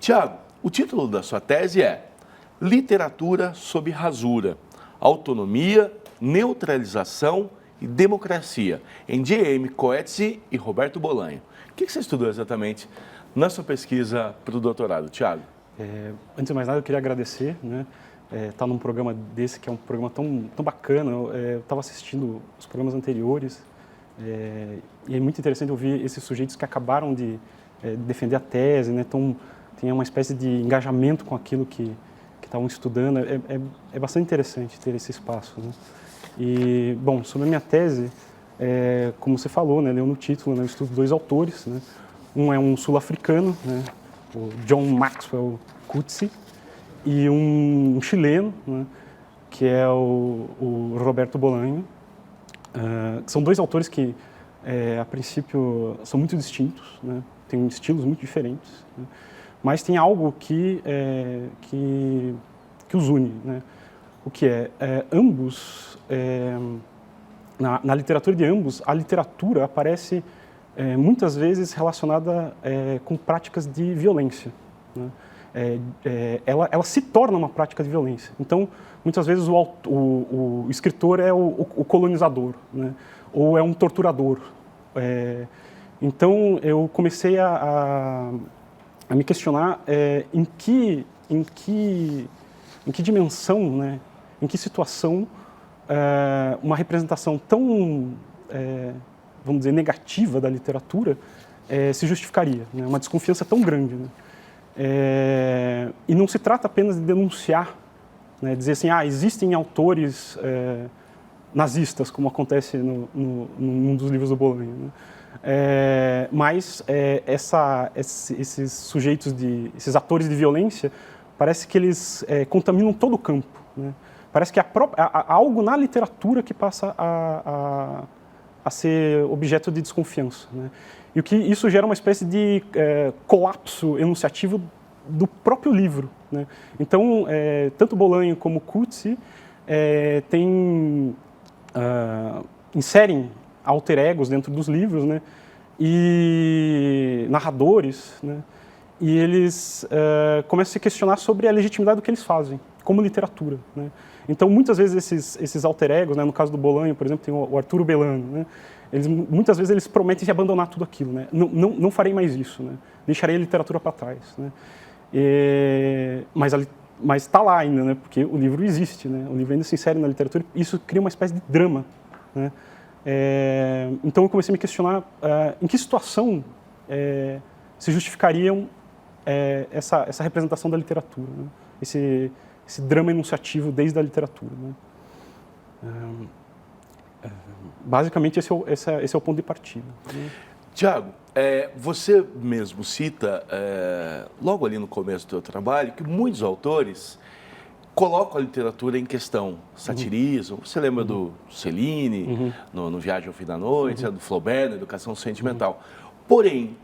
Tiago, o título da sua tese é Literatura sob rasura, autonomia, neutralização e democracia, em J.M. Coetzee e Roberto Bolanho. O que você estudou exatamente na sua pesquisa para o doutorado, Tiago? Antes de mais nada, eu queria agradecer, né? Estar num programa desse, que é um programa tão bacana. Eu estava assistindo os programas anteriores e é muito interessante ouvir esses sujeitos que acabaram de defender a tese, né? Tem uma espécie de engajamento com aquilo que estavam estudando. É bastante interessante ter esse espaço, né? E, bom, sobre a minha tese, como você falou, né, leu no título, né, eu estudo dois autores, né? Um é um sul-africano, né, o John Maxwell Coetzee, e um chileno, né, que é o Roberto Bolanho. São dois autores que, a princípio, são muito distintos, né, têm estilos muito diferentes, né, mas tem algo que os une, né? O que ambos, na literatura de ambos, a literatura aparece muitas vezes relacionada com práticas de violência, né? Ela se torna uma prática de violência. Então, muitas vezes o escritor é o colonizador, né? Ou é um torturador. Então, eu comecei a me questionar em que dimensão, né? Em que situação uma representação tão, vamos dizer, negativa da literatura se justificaria, né? Uma desconfiança tão grande, né? E não se trata apenas de denunciar, né? Dizer assim, existem autores nazistas, como acontece num dos livros do Bolanho, né? Mas esses sujeitos, esses atores de violência, parece que eles contaminam todo o campo, né? Parece que há algo na literatura que passa a ser objeto de desconfiança, né? E isso gera uma espécie de colapso enunciativo do próprio livro, né? Então, tanto Bolanho como Coetzee inserem alter egos dentro dos livros, né? E narradores, né? E eles começam a se questionar sobre a legitimidade do que eles fazem, como literatura, né? Então, muitas vezes, esses alter egos, né? No caso do Bolanho, por exemplo, tem o Arturo Belano, né? Muitas vezes eles prometem abandonar tudo aquilo, né? Não farei mais isso, né? Deixarei a literatura para trás, né? Mas está lá ainda, né? Porque o livro existe, né? O livro ainda se insere na literatura e isso cria uma espécie de drama, né? Então, eu comecei a me questionar em que situação se justificariam essa representação da literatura, né? Esse drama enunciativo desde a literatura, né? Basicamente, esse é o ponto de partida, né? Tiago, você mesmo cita, logo ali no começo do seu trabalho, que muitos autores colocam a literatura em questão, satirizam. Você lembra do Cellini, no Viagem ao Fim da Noite, do Flaubert, na Educação Sentimental. Porém,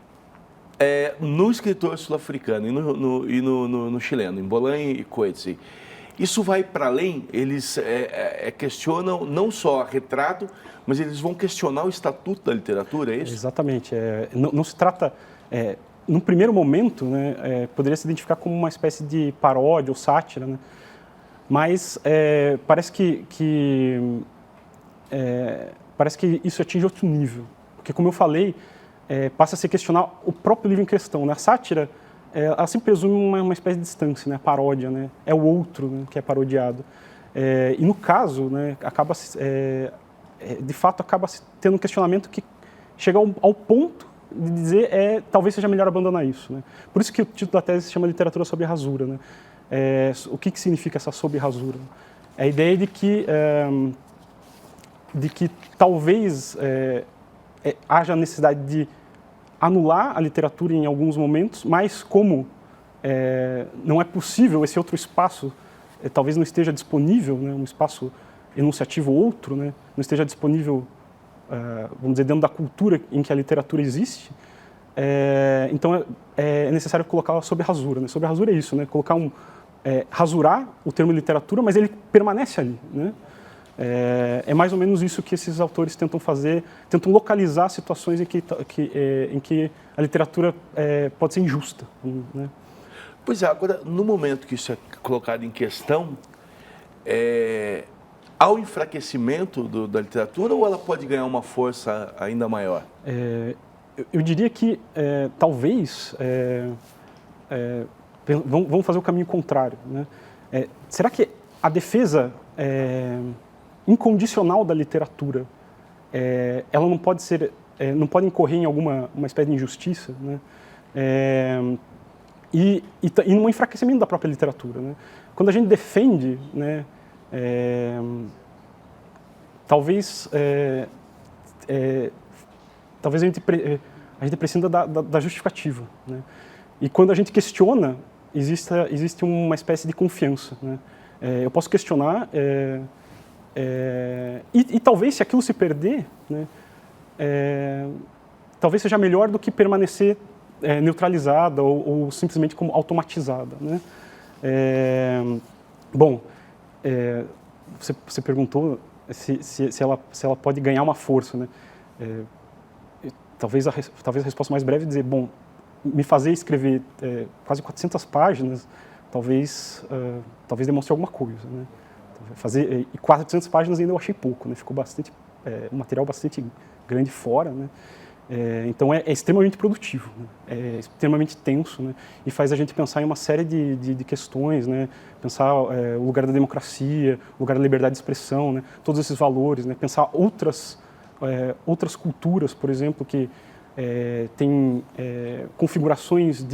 no escritor sul-africano e no chileno, em Bolanho e Coetzee, isso vai para além, eles questionam não só retrato, mas eles vão questionar o estatuto da literatura, é isso? Exatamente. Não se trata, num primeiro momento, né, poderia se identificar como uma espécie de paródia ou sátira, né? Mas parece que isso atinge outro nível. Porque, como eu falei, passa a se questionar o próprio livro em questão, né? A sátira, ela sempre presume uma espécie de distância, né? A paródia, né? É o outro, né, que é parodiado. E no caso, né, de fato, acaba tendo um questionamento que chega ao ponto de dizer talvez seja melhor abandonar isso, né? Por isso que o título da tese se chama Literatura sob rasura, né? O que significa essa sob rasura? É a ideia de que talvez haja necessidade de anular a literatura em alguns momentos, mas como não é possível esse outro espaço, talvez não esteja disponível, né, um espaço enunciativo outro, né, não esteja disponível, vamos dizer, dentro da cultura em que a literatura existe, então é necessário colocá-la sob rasura, né? Sob rasura é isso, né? Colocar rasurar o termo literatura, mas ele permanece ali, né? É mais ou menos isso que esses autores tentam fazer, tentam localizar situações em que a literatura pode ser injusta, né? Pois é, agora, no momento que isso é colocado em questão, há o enfraquecimento da literatura ou ela pode ganhar uma força ainda maior? Eu diria que talvez vamos fazer o caminho contrário, né? Será que a defesa incondicional da literatura ela não pode ser, não pode incorrer em uma espécie de injustiça, né? E num enfraquecimento da própria literatura, né? Quando a gente defende, né, talvez a gente precisa da justificativa, né? E quando a gente questiona, existe uma espécie de confiança, né? Eu posso questionar e talvez se aquilo se perder, né, talvez seja melhor do que permanecer neutralizada ou simplesmente como automatizada, né? Bom, você perguntou se ela pode ganhar uma força, né? Talvez a resposta mais breve é dizer, bom, me fazer escrever quase 400 páginas, talvez demonstre alguma coisa, né? E 400 páginas ainda eu achei pouco, né? Ficou um material bastante grande fora, né? Então é extremamente produtivo, né? É extremamente tenso, né? E faz a gente pensar em uma série de questões, né? Pensar o lugar da democracia, o lugar da liberdade de expressão, né? Todos esses valores, né? Pensar outras culturas, por exemplo, que têm configurações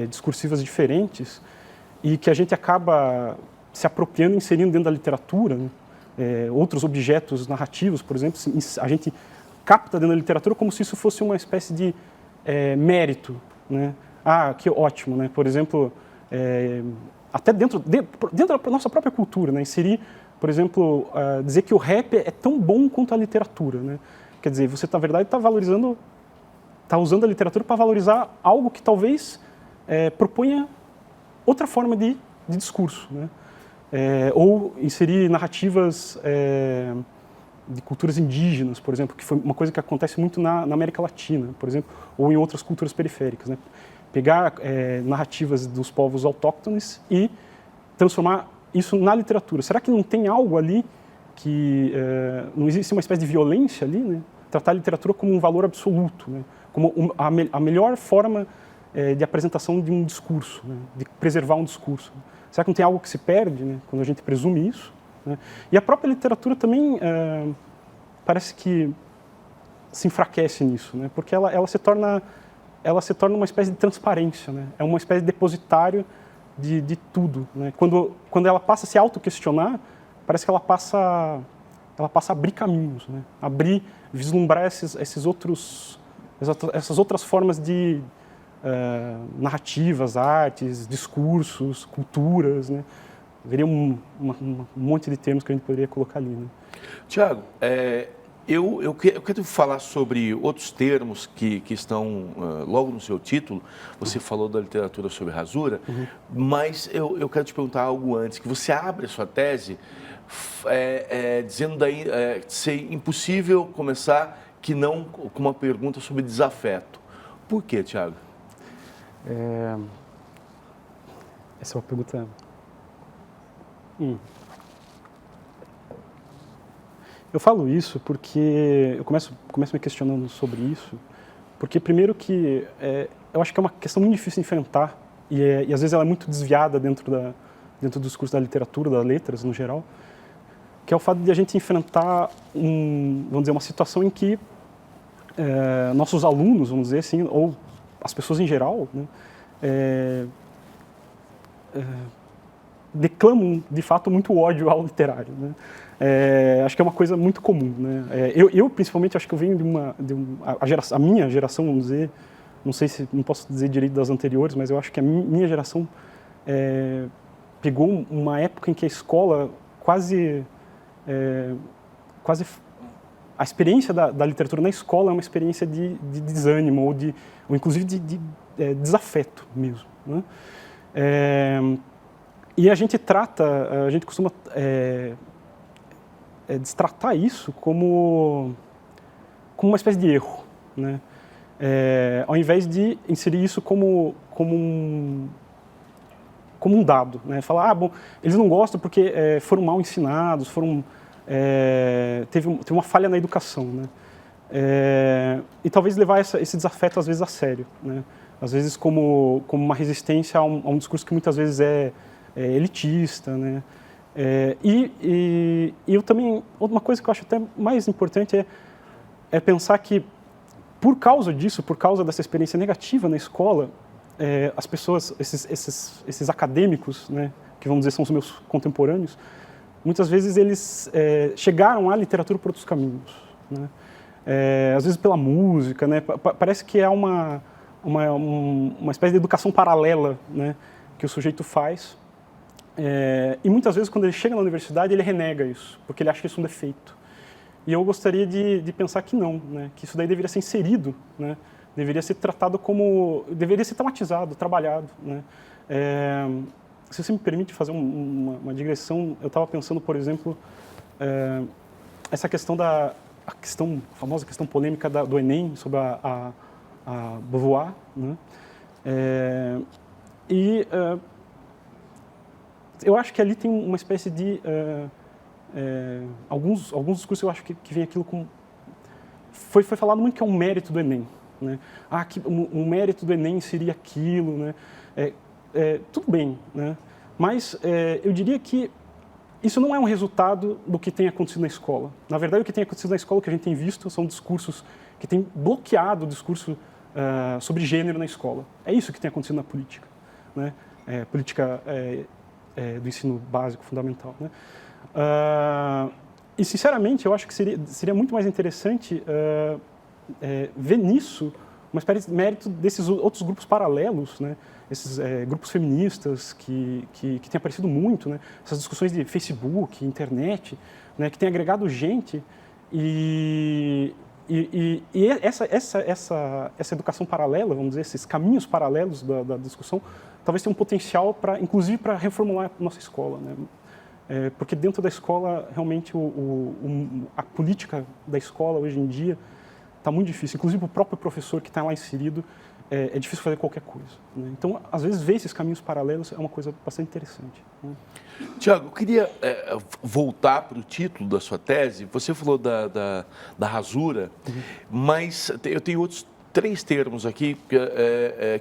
discursivas diferentes e que a gente acaba se apropriando, inserindo dentro da literatura, né? Outros objetos narrativos, por exemplo, a gente capta dentro da literatura como se isso fosse uma espécie de mérito, né? Ah, que ótimo, né? Por exemplo, até dentro da nossa própria cultura, né? Inserir, por exemplo, dizer que o rap é tão bom quanto a literatura, né? Quer dizer, você, na verdade, está usando a literatura para valorizar algo que talvez proponha outra forma de discurso, né? Ou inserir narrativas de culturas indígenas, por exemplo, que foi uma coisa que acontece muito na América Latina, por exemplo, ou em outras culturas periféricas, né? Pegar narrativas dos povos autóctones e transformar isso na literatura. Será que não tem algo ali que não existe uma espécie de violência ali, né? Tratar a literatura como um valor absoluto, né? Como a melhor forma de apresentação de um discurso, né? De preservar um discurso. Será que não tem algo que se perde, né? Quando a gente presume isso, né? E a própria literatura também parece que se enfraquece nisso, né? Porque ela se torna uma espécie de transparência, né? É uma espécie de depositário de tudo, né? Quando ela passa a se autoquestionar, parece que ela passa a abrir caminhos, né? Vislumbrar essas outras formas de narrativas, artes, discursos, culturas, né? Haveria um monte de termos que a gente poderia colocar ali, né? Tiago, eu quero falar sobre outros termos que estão logo no seu título. Você falou da literatura sob rasura, mas eu quero te perguntar algo antes, que você abre a sua tese dizendo daí ser impossível começar que não com uma pergunta sobre desafeto. Por quê, Tiago? Essa é uma pergunta... Eu falo isso porque eu começo me questionando sobre isso, porque primeiro que eu acho que é uma questão muito difícil de enfrentar e às vezes ela é muito desviada dentro do discurso da literatura, das letras no geral, que é o fato de a gente enfrentar vamos dizer, uma situação em que nossos alunos, vamos dizer assim, ou as pessoas em geral, né, declamam, de fato, muito ódio ao literário, né? Acho que é uma coisa muito comum, né? Eu principalmente, acho que eu venho a minha geração, vamos dizer, não posso dizer direito das anteriores, mas eu acho que a minha geração pegou uma época em que a escola quase a experiência da literatura na escola é uma experiência de desânimo ou inclusive de desafeto mesmo, né? E a gente costuma destratar isso como uma espécie de erro, né? Ao invés de inserir isso como como um dado, né? Falar, bom, eles não gostam porque foram mal ensinados, teve uma falha na educação, né? E talvez levar esse desafeto às vezes a sério, né? Às vezes como uma resistência a um discurso que muitas vezes é elitista, né? E eu também, uma coisa que eu acho até mais importante é pensar que por causa disso, por causa dessa experiência negativa na escola, as pessoas, esses acadêmicos, né, que vamos dizer são os meus contemporâneos, muitas vezes eles chegaram à literatura por outros caminhos, né? Às vezes pela música, né? Parece que é uma espécie de educação paralela, né, que o sujeito faz. E muitas vezes, quando ele chega na universidade, ele renega isso, porque ele acha isso um defeito. E eu gostaria de pensar que não, né, que isso daí deveria ser inserido, né, deveria ser tratado deveria ser traumatizado, trabalhado, né. Se você me permite fazer uma digressão, eu estava pensando, por exemplo, essa questão a famosa questão polêmica do Enem, sobre a Beauvoir, né. Eu acho que ali tem uma espécie de alguns discursos, eu acho que vem aquilo com foi falado muito que é um mérito do Enem, né? Que um mérito do Enem seria aquilo, né? Tudo bem, né? Mas eu diria que isso não é um resultado do que tem acontecido na escola. Na verdade, o que tem acontecido na escola, o que a gente tem visto, são discursos que têm bloqueado o discurso sobre gênero na escola. É isso que tem acontecido na política, né? Política do ensino básico, fundamental, né? E, sinceramente, eu acho que seria muito mais interessante ver nisso uma espécie de mérito desses outros grupos paralelos, né? Esses grupos feministas que têm aparecido muito, né? Essas discussões de Facebook, internet, né? Que têm agregado gente e essa educação paralela, vamos dizer, esses caminhos paralelos da discussão, talvez tenham um potencial inclusive para reformular a nossa escola, né? Porque dentro da escola, realmente, a política da escola, hoje em dia, está muito difícil. Inclusive, o próprio professor que está lá inserido, é difícil fazer qualquer coisa, né? Então, às vezes, ver esses caminhos paralelos é uma coisa bastante interessante, né? Tiago, eu queria voltar para o título da sua tese. Você falou da rasura, mas eu tenho outros 3 termos aqui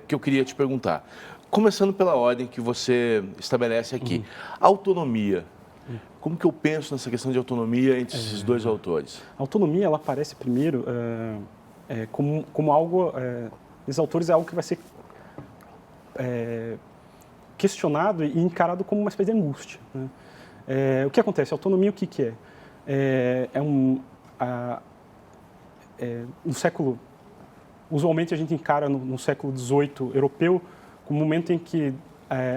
que eu queria te perguntar. Começando pela ordem que você estabelece aqui. Autonomia. Como que eu penso nessa questão de autonomia entre esses 2 autores? A autonomia, ela aparece primeiro como algo... esses autores é algo que vai ser questionado e encarado como uma espécie de angústia, né? O que acontece? A autonomia, o que é? No século... Usualmente, a gente encara no século XVIII europeu como um momento em que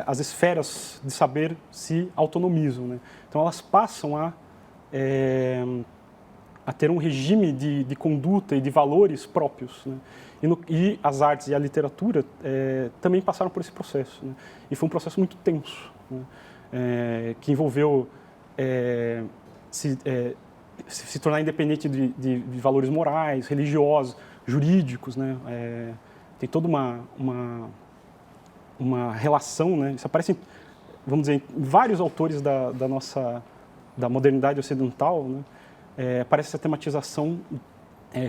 as esferas de saber se autonomizam, né? Então, elas passam a ter um regime de conduta e de valores próprios, né? E as artes e a literatura também passaram por esse processo, né? E foi um processo muito tenso, né? Que envolveu se tornar independente de valores morais, religiosos, jurídicos, né? Tem toda uma relação, né? Isso aparece, vamos dizer, em vários autores da modernidade ocidental, né? Aparece essa tematização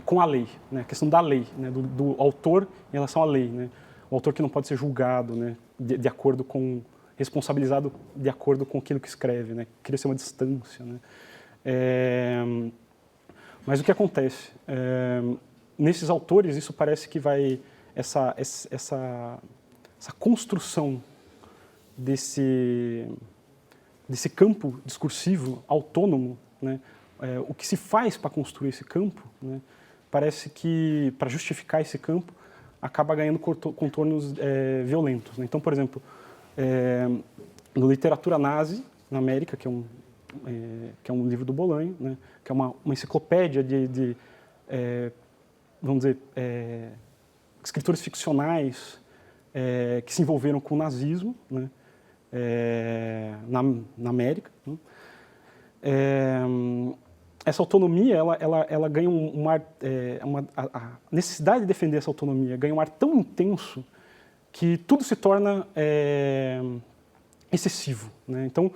com a lei, né? A questão da lei, né? Do autor em relação à lei, né? O autor que não pode ser julgado, né? De acordo com, responsabilizado de acordo com aquilo que escreve, né? Cria ser uma distância, né? Mas o que acontece? Nesses autores, isso parece que vai essa construção desse campo discursivo autônomo, né? O que se faz para construir esse campo, né? Parece que, para justificar esse campo, acaba ganhando contornos violentos, né? Então, por exemplo, no Literatura Nazi, na América, que é um livro do Bolanho, né? Que é uma enciclopédia de vamos dizer, escritores ficcionais que se envolveram com o nazismo, né? Na América, né? Essa autonomia, ela ganha um ar, a necessidade de defender essa autonomia ganha um ar tão intenso que tudo se torna excessivo, né? Então,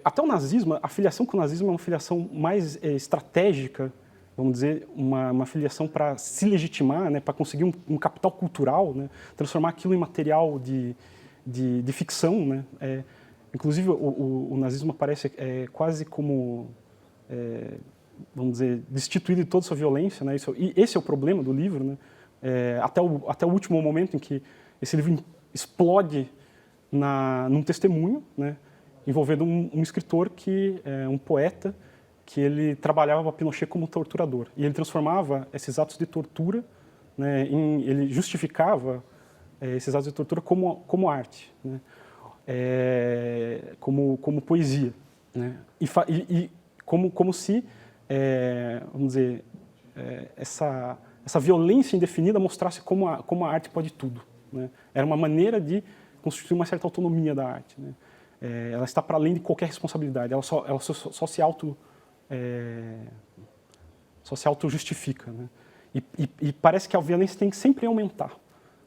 até o nazismo, a filiação com o nazismo é uma filiação mais estratégica, vamos dizer, uma filiação para se legitimar, né, para conseguir um capital cultural, né, transformar aquilo em material de ficção, né? Inclusive, o nazismo aparece quase como, vamos dizer, destituído de toda a sua violência, né? E esse é o problema do livro, né? Até o último momento em que esse livro explode num testemunho, né, envolvendo um escritor um poeta, que ele trabalhava para Pinochet como torturador. E ele transformava esses atos de tortura, né, ele justificava esses atos de tortura como arte, né, como poesia, né, e como se, vamos dizer, essa violência indefinida mostrasse como a arte pode tudo, né. Era uma maneira de constituir uma certa autonomia da arte, né. Ela está para além de qualquer responsabilidade, ela só se auto-justifica, né? E parece que a violência tem que sempre aumentar,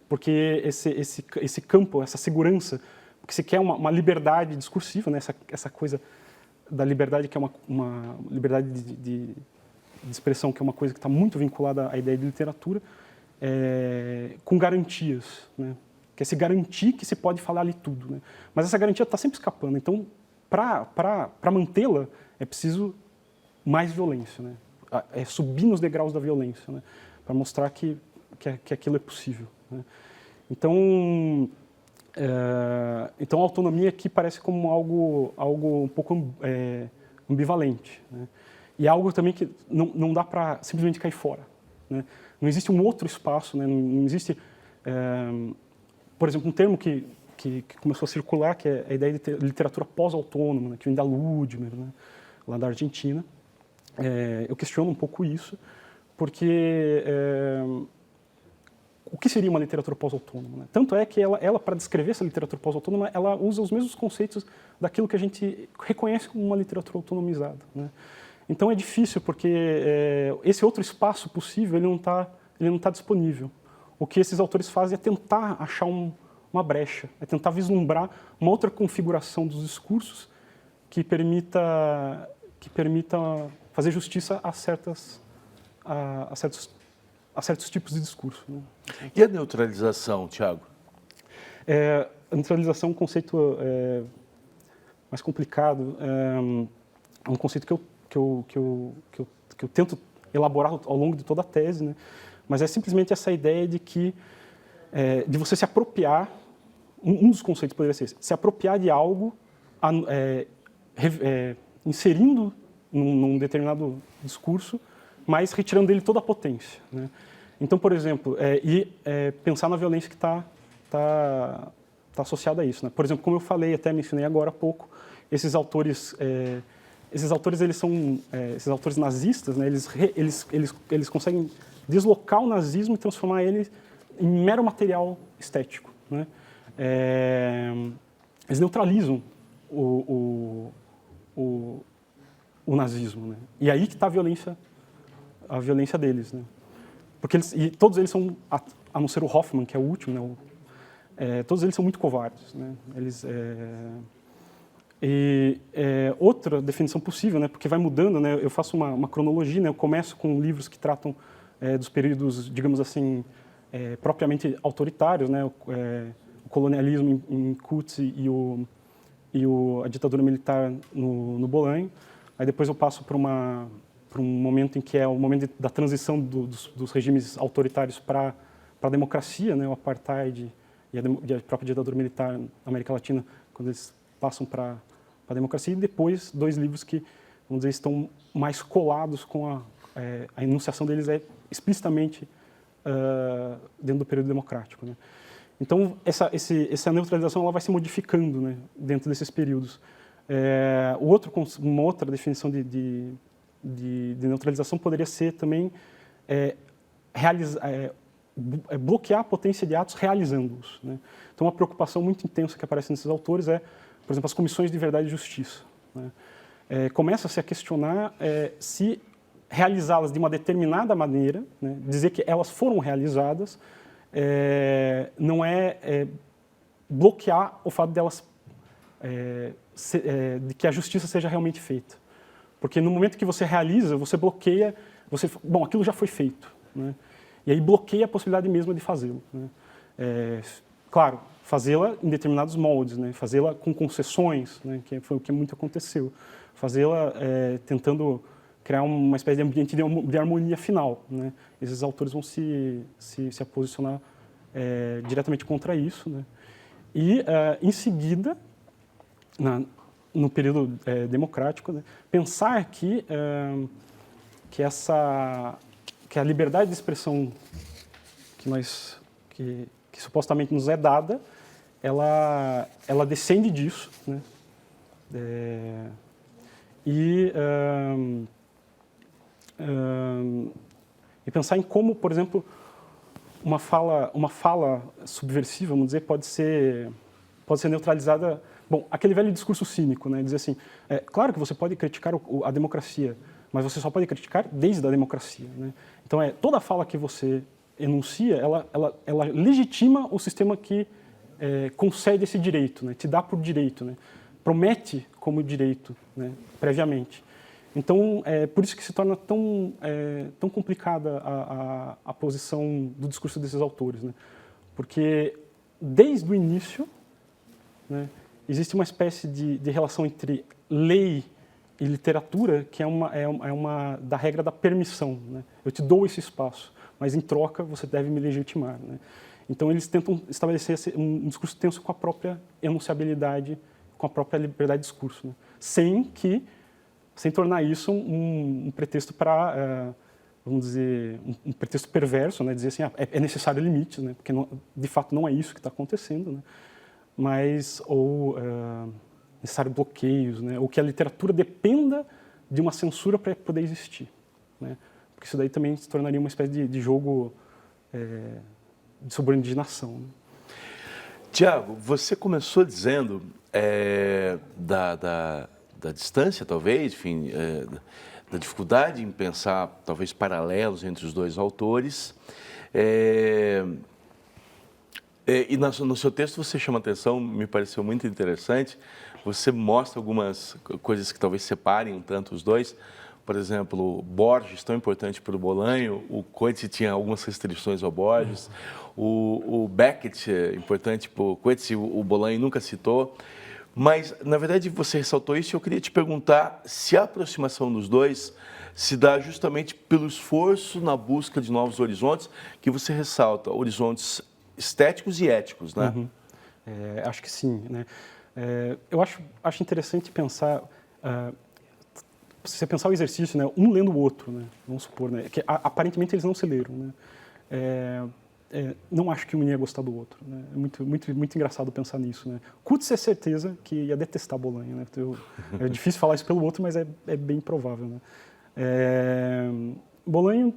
porque esse campo, essa segurança, porque se quer uma liberdade discursiva, né? Essa coisa da liberdade que é uma liberdade de expressão, que é uma coisa que está muito vinculada à ideia de literatura, com garantias, né? Que é se garantir que se pode falar ali tudo, né? Mas essa garantia está sempre escapando. Então, para mantê-la, é preciso mais violência, né? Subir nos degraus da violência, né? Para mostrar que aquilo é possível, né? Então, a autonomia aqui parece como algo um pouco ambivalente, né? E algo também que não dá para simplesmente cair fora, né? Não existe um outro espaço, né? Não existe... por exemplo, um termo que começou a circular, que é a ideia de literatura pós-autônoma, né, que vem da Ludmer, né, lá da Argentina. Eu questiono um pouco isso, porque o que seria uma literatura pós-autônoma, né? Tanto é que ela, para descrever essa literatura pós-autônoma, ela usa os mesmos conceitos daquilo que a gente reconhece como uma literatura autonomizada, né? Então é difícil, porque esse outro espaço possível ele não tá disponível. O que esses autores fazem é tentar achar uma brecha, é tentar vislumbrar uma outra configuração dos discursos que permita fazer justiça a certos tipos de discurso, né? E a neutralização, Tiago? A neutralização é um conceito mais complicado, é um conceito que eu tento elaborar ao longo de toda a tese, né? Mas é simplesmente essa ideia de que de você se apropriar, um dos conceitos poderia ser se apropriar de algo, inserindo num determinado discurso, mas retirando dele toda a potência, né? Então, por exemplo, pensar na violência que está associada a isso, né? Por exemplo, como eu falei, até mencionei agora há pouco, esses autores eles são esses autores nazistas, né? Eles conseguem deslocar o nazismo e transformar ele em mero material estético, né? Eles neutralizam o nazismo, né? E aí que está a violência deles, né? Porque todos eles são, a não ser o Hoffman, que é o último, né? Todos eles são muito covardes, né? Outra definição possível, né? Porque vai mudando, né? Eu faço uma cronologia, né? Eu começo com livros que tratam dos períodos, digamos assim, propriamente autoritários, né? O colonialismo em Quds e a ditadura militar no Bolanho. Aí depois eu passo para um momento em que é o momento da transição dos regimes autoritários para a democracia, né? O apartheid e a própria ditadura militar na América Latina, quando eles passam para a democracia. E depois, dois livros que, vamos dizer, estão mais colados com a enunciação deles explicitamente dentro do período democrático, né? Então, essa neutralização ela vai se modificando, né, dentro desses períodos. Uma outra definição de neutralização poderia ser também bloquear a potência de atos realizando-os, né? Então, uma preocupação muito intensa que aparece nesses autores por exemplo, as comissões de verdade e justiça, né? Começa-se a questionar se realizá-las de uma determinada maneira, né, dizer que elas foram realizadas, não bloquear o fato delas de que a justiça seja realmente feita. Porque no momento que você realiza, você bloqueia, bom, aquilo já foi feito, né? E aí bloqueia a possibilidade mesmo de fazê-lo, né? Claro, fazê-la em determinados moldes, né? Fazê-la com concessões, né? Que foi o que muito aconteceu. Fazê-la tentando criar uma espécie de ambiente de harmonia final, né? Esses autores vão se posicionar diretamente contra isso, né? E, em seguida, no período democrático, né, pensar que a liberdade de expressão que supostamente nos é dada, ela descende disso, né? E pensar em como, por exemplo, uma fala subversiva, vamos dizer, pode ser neutralizada. Bom, aquele velho discurso cínico, né? Dizer assim, claro que você pode criticar a democracia, mas você só pode criticar desde a democracia, né? Então, toda fala que você enuncia, ela legitima o sistema que concede esse direito, né? Te dá por direito, né? Promete como direito, né? Previamente. Então, por isso que se torna tão complicada a posição do discurso desses autores, né? Porque, desde o início, né, existe uma espécie de relação entre lei e literatura que é uma da regra da permissão, né? Eu te dou esse espaço, mas em troca você deve me legitimar, né? Então eles tentam estabelecer um discurso tenso com a própria enunciabilidade, com a própria liberdade de discurso, né? Sem tornar isso um pretexto para, vamos dizer, um pretexto perverso, né? Dizer assim, é necessário limites, né? Porque de fato não é isso que está acontecendo, né? Mas necessário bloqueios, né? Ou que a literatura dependa de uma censura para poder existir, né? Porque isso daí também se tornaria uma espécie de jogo de sobreindignação, né? Tiago, você começou dizendo da distância, talvez, enfim, da dificuldade em pensar, talvez, paralelos entre os dois autores. E no seu texto você chama atenção, me pareceu muito interessante, você mostra algumas coisas que talvez separem um tanto os dois. Por exemplo, Borges, tão importante para o Bolanho, o Coetzee tinha algumas restrições ao Borges, o Beckett, importante para o Coetzee, o Bolanho nunca citou. Mas, na verdade, você ressaltou isso e eu queria te perguntar se a aproximação dos dois se dá justamente pelo esforço na busca de novos horizontes, que você ressalta, horizontes estéticos e éticos, né? Uhum. Acho que sim, né? Eu acho interessante pensar, se você pensar o exercício, né, um lendo o outro, né, vamos supor, né, que aparentemente eles não se leram, né? Não acho que um ia gostar do outro, né? É muito engraçado pensar nisso, né? Coetzee é certeza que ia detestar Bolanho, né? É difícil falar isso pelo outro, mas é bem provável, né? Bolanho,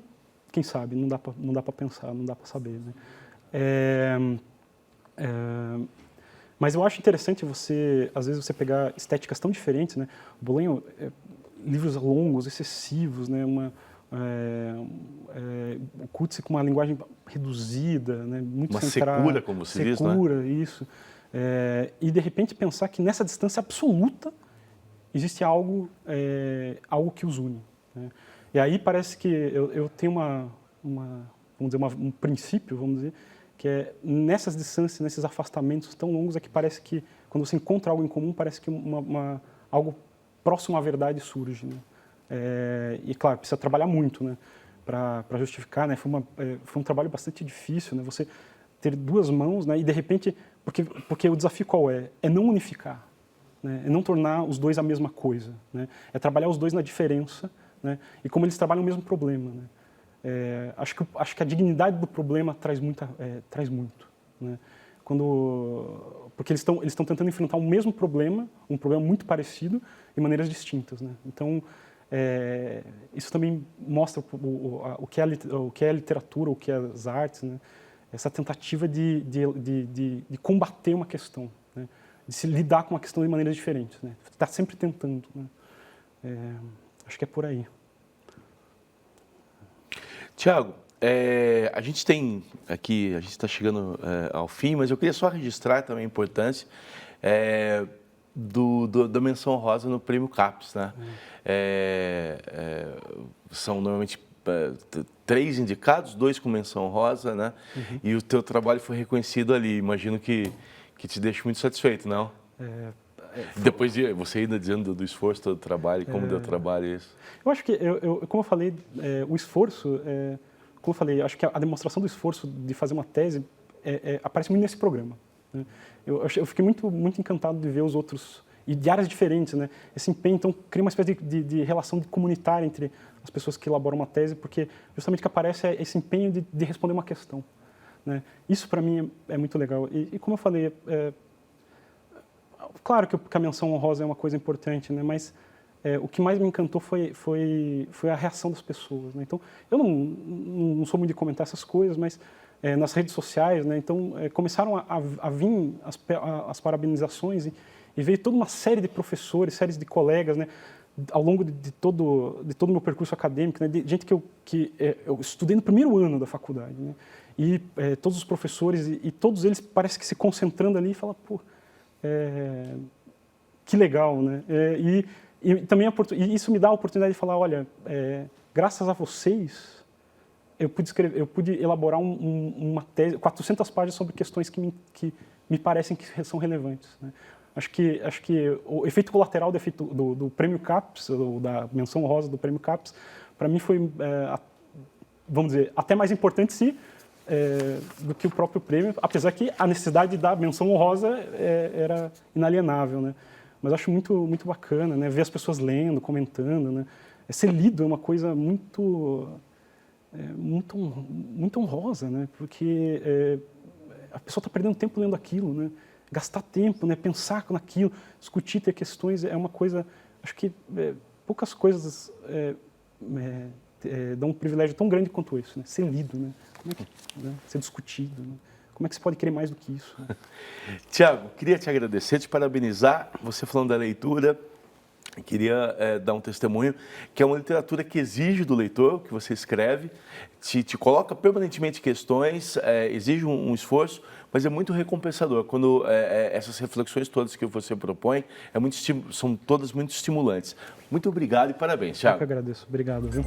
quem sabe, não dá para pensar, não dá para saber, né? Mas eu acho interessante às vezes você pegar estéticas tão diferentes, né? Bolanho, livros longos, excessivos, né? O Coetzee com uma linguagem reduzida, né? Muito centrada, secura, como se diz, né? Secura, isso. E de repente pensar que nessa distância absoluta existe algo que os une, né? E aí parece que eu tenho vamos dizer, um princípio, vamos dizer, que nessas distâncias, nesses afastamentos tão longos, é que parece que, quando você encontra algo em comum, parece que algo próximo à verdade surge, né? E, claro, precisa trabalhar muito, né, para justificar, né? Foi um trabalho bastante difícil, né? Você ter duas mãos, né, e, de repente, porque o desafio qual é? É não unificar, né? É não tornar os dois a mesma coisa, né? É trabalhar os dois na diferença, né? E como eles trabalham o mesmo problema, né? Acho que a dignidade do problema traz muito, né? Porque eles estão tentando enfrentar o mesmo problema, um problema muito parecido, de maneiras distintas, né? Então, isso também mostra o que é a literatura, o que é as artes, né? Essa tentativa de combater uma questão, né? De se lidar com uma questão de maneiras diferentes, né? Está sempre tentando, né? Acho que é por aí. Tiago, a gente tem aqui, a gente está chegando ao fim, mas eu queria só registrar também a importância. da menção honrosa no Prêmio CAPES, né? São normalmente 3 indicados, 2 com menção honrosa, né? E o teu trabalho foi reconhecido ali. Imagino que te deixa muito satisfeito, não? Depois de você ainda dizendo do esforço, do trabalho, como deu trabalho isso. Eu acho que, como eu falei, o esforço, como eu falei, acho que a demonstração do esforço de fazer uma tese aparece muito nesse programa, né? Eu fiquei muito encantado de ver os outros, e de áreas diferentes, né? Esse empenho, então, cria uma espécie de relação comunitária entre as pessoas que elaboram uma tese, porque justamente o que aparece é esse empenho de responder uma questão, né? Isso, para mim, é muito legal. E como eu falei, claro que a menção honrosa é uma coisa importante, né? Mas o que mais me encantou foi a reação das pessoas, né? Então, eu não sou muito de comentar essas coisas, mas nas redes sociais, né? Então, começaram a vir as parabenizações e veio toda uma série de professores, séries de colegas, né? Ao longo de todo o meu percurso acadêmico, né? De gente que eu estudei no primeiro ano da faculdade, né? E todos os professores, e todos eles parece que se concentrando ali e falam, pô, que legal, né? E também isso me dá a oportunidade de falar, olha, graças a vocês, eu pude elaborar uma tese, 400 páginas sobre questões que me parecem que são relevantes, né? Acho que o efeito colateral do Prêmio CAPES, ou da menção honrosa do Prêmio CAPES, para mim foi, vamos dizer, até mais importante do que o próprio prêmio, apesar que a necessidade da menção honrosa era inalienável, né? Mas acho muito bacana, né? Ver as pessoas lendo, comentando, né? Ser lido é uma coisa muito honrosa, né? Porque a pessoa está perdendo tempo lendo aquilo, né? Gastar tempo, né? Pensar naquilo, discutir, ter questões, é uma coisa... Acho que poucas coisas dão um privilégio tão grande quanto isso, né? Ser lido, né? Ser discutido, né? Como é que se pode querer mais do que isso, né? Tiago, queria te agradecer, te parabenizar, você falando da leitura, queria dar um testemunho, que é uma literatura que exige do leitor o que você escreve, te coloca permanentemente questões, exige um esforço, mas é muito recompensador quando essas reflexões todas que você propõe são todas muito estimulantes. Muito obrigado e parabéns, Tiago. Eu que agradeço. Obrigado, viu?